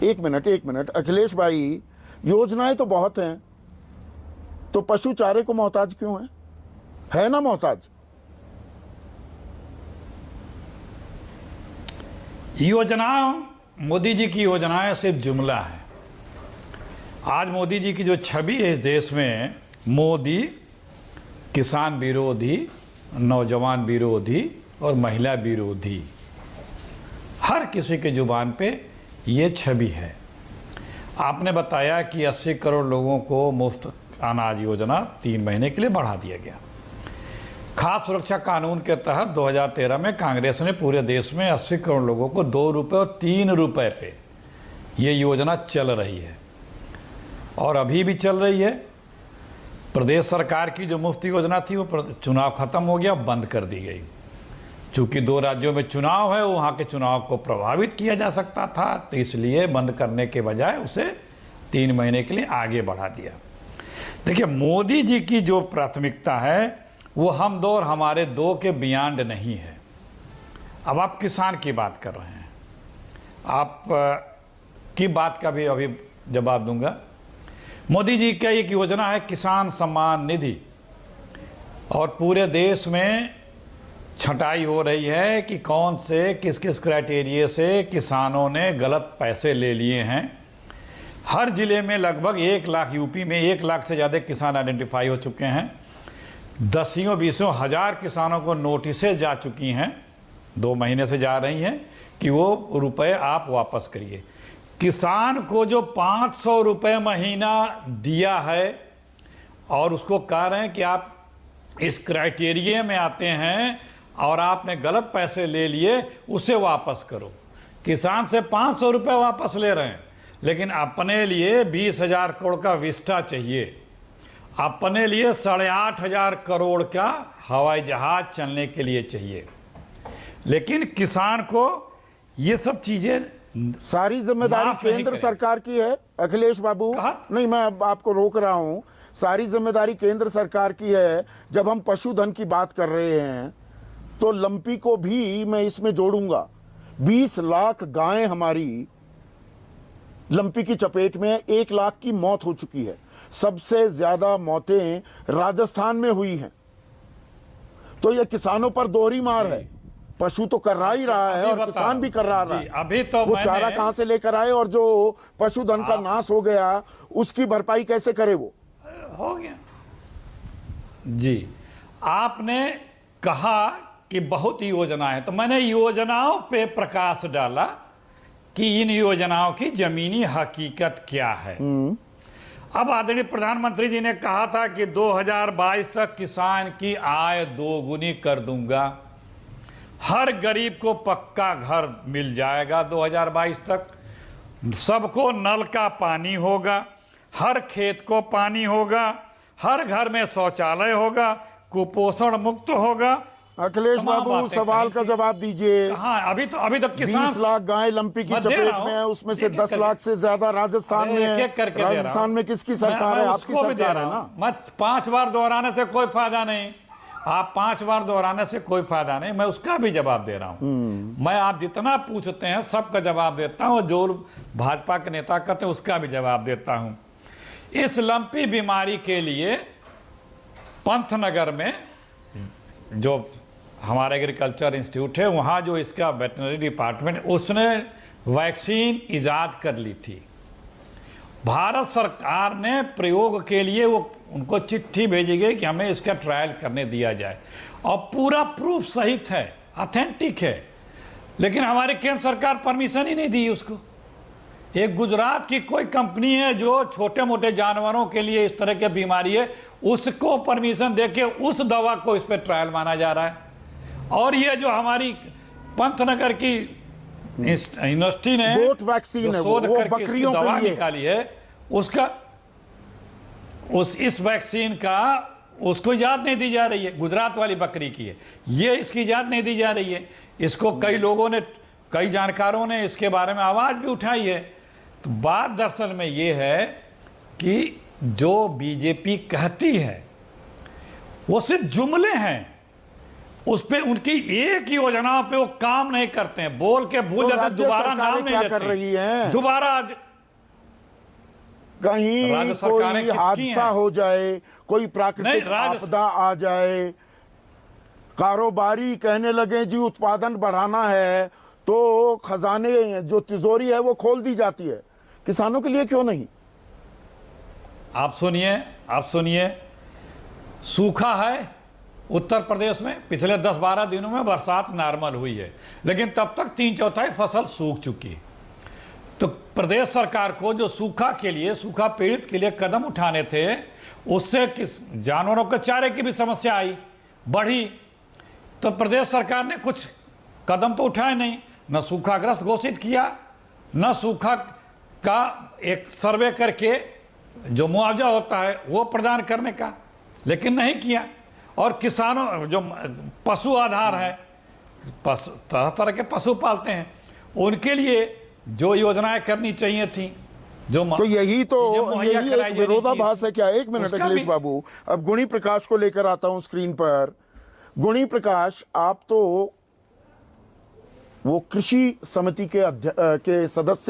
एक मिनट अखिलेश भाई, योजनाएं तो बहुत हैं, तो पशु चारे को मोहताज क्यों है ना मोहताज? योजना, मोदी जी की योजनाएं सिर्फ जुमला है। आज मोदी जी की जो छवि है इस देश में, मोदी किसान विरोधी, नौजवान विरोधी और महिला विरोधी, हर किसी के जुबान पे ये छवि है। आपने बताया कि 80 करोड़ लोगों को मुफ्त अनाज योजना 3 महीने के लिए बढ़ा दिया गया। खाद्य सुरक्षा कानून के तहत 2013 में कांग्रेस ने पूरे देश में 80 करोड़ लोगों को 2 रुपये और 3 रुपये पे ये योजना चल रही है और अभी भी चल रही है। प्रदेश सरकार की जो मुफ्त योजना थी वो चुनाव खत्म हो गया, बंद कर दी गई। चूंकि 2 राज्यों में चुनाव है, वहाँ के चुनाव को प्रभावित किया जा सकता था, तो इसलिए बंद करने के बजाय उसे 3 महीने के लिए आगे बढ़ा दिया। देखिए, मोदी जी की जो प्राथमिकता है वो हम दो और हमारे दो के बियॉन्ड नहीं है। अब आप किसान की बात कर रहे हैं, आप की बात का भी अभी जवाब दूंगा। मोदी जी का एक योजना है किसान सम्मान निधि, और पूरे देश में छटाई हो रही है कि कौन से किस किस क्राइटेरिया से किसानों ने गलत पैसे ले लिए हैं। हर जिले में लगभग 1 लाख, यूपी में 1 लाख से ज़्यादा किसान आइडेंटिफाई हो चुके हैं। 10-20 हज़ार किसानों को नोटिसें जा चुकी हैं, 2 महीने से जा रही हैं कि वो रुपए आप वापस करिए। किसान को जो 500 रुपये महीना दिया है और उसको कह रहे हैं कि आप इस क्राइटेरिया में आते हैं और आपने गलत पैसे ले लिए, उसे वापस करो। किसान से 500 रुपये वापस ले रहे हैं, लेकिन अपने लिए 20,000 करोड़ का विस्टा चाहिए, अपने लिए 8,500 करोड़ का हवाई जहाज चलने के लिए चाहिए। लेकिन किसान को ये सब चीजें, सारी जिम्मेदारी केंद्र सरकार की है अखिलेश बाबू। नहीं, मैं अब आपको रोक रहा हूं। सारी जिम्मेदारी केंद्र सरकार की है। जब हम पशुधन की बात कर रहे हैं तो लंपी को भी मैं इसमें जोड़ूंगा। 20 लाख गायें हमारी लंपी की चपेट में, 1 लाख की मौत हो चुकी है। सबसे ज्यादा मौतें राजस्थान में हुई हैं। तो यह किसानों पर दोहरी मार है। पशु तो कर रहा ही रहा है और किसान भी कर रहा है। अभी तो वो चारा कहां से लेकर आए, और जो पशुधन का नाश हो गया उसकी भरपाई कैसे करे? वो हो गया जी। आपने कहा कि बहुत योजनाएं, तो मैंने योजनाओं पे प्रकाश डाला कि इन योजनाओं की जमीनी हकीकत क्या है। अब आदरणीय प्रधानमंत्री जी ने कहा था कि 2022 तक किसान की आय 2 गुनी कर दूंगा, हर गरीब को पक्का घर मिल जाएगा 2022 तक, सबको नल का पानी होगा, हर खेत को पानी होगा, हर घर में शौचालय होगा, कुपोषण मुक्त होगा। अखिलेश बाबू, सवाल का जवाब दीजिए। हाँ, अभी तक किसान 20 लाख गाय लंपी की चपेट में है, उसमें से 10 लाख से ज्यादा राजस्थान में है। राजस्थान में किसकी सरकार है? आपकी सरकार है ना। मैं 5 बार दोहराने से कोई फायदा नहीं, आप 5 बार दोहराने से कोई फायदा नहीं, मैं उसका भी जवाब दे रहा हूं। मैं आप जितना पूछते हैं सबका जवाब देता हूं, जो भाजपा के नेता कहते हैं उसका भी जवाब देता हूं। इस लंपी बीमारी के लिए पंतनगर में जो हमारा एग्रीकल्चर इंस्टीट्यूट है, वहाँ जो इसका वेटनरी डिपार्टमेंट, उसने वैक्सीन ईजाद कर ली थी। भारत सरकार ने प्रयोग के लिए वो उनको चिट्ठी भेजी गई कि हमें इसका ट्रायल करने दिया जाए, और पूरा प्रूफ सहित है, ऑथेंटिक है, लेकिन हमारी केंद्र सरकार परमिशन ही नहीं दी उसको। एक गुजरात की कोई कंपनी है जो छोटे मोटे जानवरों के लिए इस तरह की बीमारी है, उसको परमिशन देके उस दवा को इस पर ट्रायल माना जा रहा है। और ये जो हमारी पंतनगर की यूनिवर्सिटी ने गोट वैक्सीन है, वो बकरियों दवा के लिए निकाली है, उसका इस वैक्सीन का उसको इजाज़त नहीं दी जा रही है। गुजरात वाली बकरी की है ये, इसकी इजाज़त नहीं दी जा रही है। इसको कई लोगों ने, कई जानकारों ने इसके बारे में आवाज़ भी उठाई है। तो बात दरअसल में ये है कि जो बीजेपी कहती है वो सिर्फ जुमले हैं। उस पे उनकी एक योजनाओं पे वो काम नहीं करते हैं, बोल के भूल तो जाते हैं, राज्य दोबारा सरकारें नाम नहीं क्या लेते कर रही हैं? दोबारा कहीं राज्य सरकारें कोई किसकी हादसा हैं? हो जाए, कोई नहीं, प्राकृतिक आपदा आ जाए, कारोबारी कहने लगे जी उत्पादन बढ़ाना है, तो खजाने जो तिजोरी है वो खोल दी जाती है। किसानों के लिए क्यों नहीं? आप सुनिए, सूखा है उत्तर प्रदेश में, पिछले 10-12 दिनों में बरसात नॉर्मल हुई है, लेकिन तब तक 3/4 फसल सूख चुकी है। तो प्रदेश सरकार को जो सूखा पीड़ित के लिए कदम उठाने थे, उससे किस जानवरों के चारे की भी समस्या आई, बढ़ी। तो प्रदेश सरकार ने कुछ कदम तो उठाए नहीं, न सूखाग्रस्त घोषित किया, न सूखा का एक सर्वे करके जो मुआवजा होता है वो प्रदान करने का, लेकिन नहीं किया। और किसानों जो पशु आधार है, तरह तरह के पशु पालते हैं, उनके लिए जो योजनाएं करनी चाहिए थी, तो यही एक विरोधाभास है क्या? एक मिनट अखिलेश बाबू, अब गुणी प्रकाश को लेकर आता हूं स्क्रीन पर। गुणी प्रकाश, आप तो वो कृषि समिति के सदस्य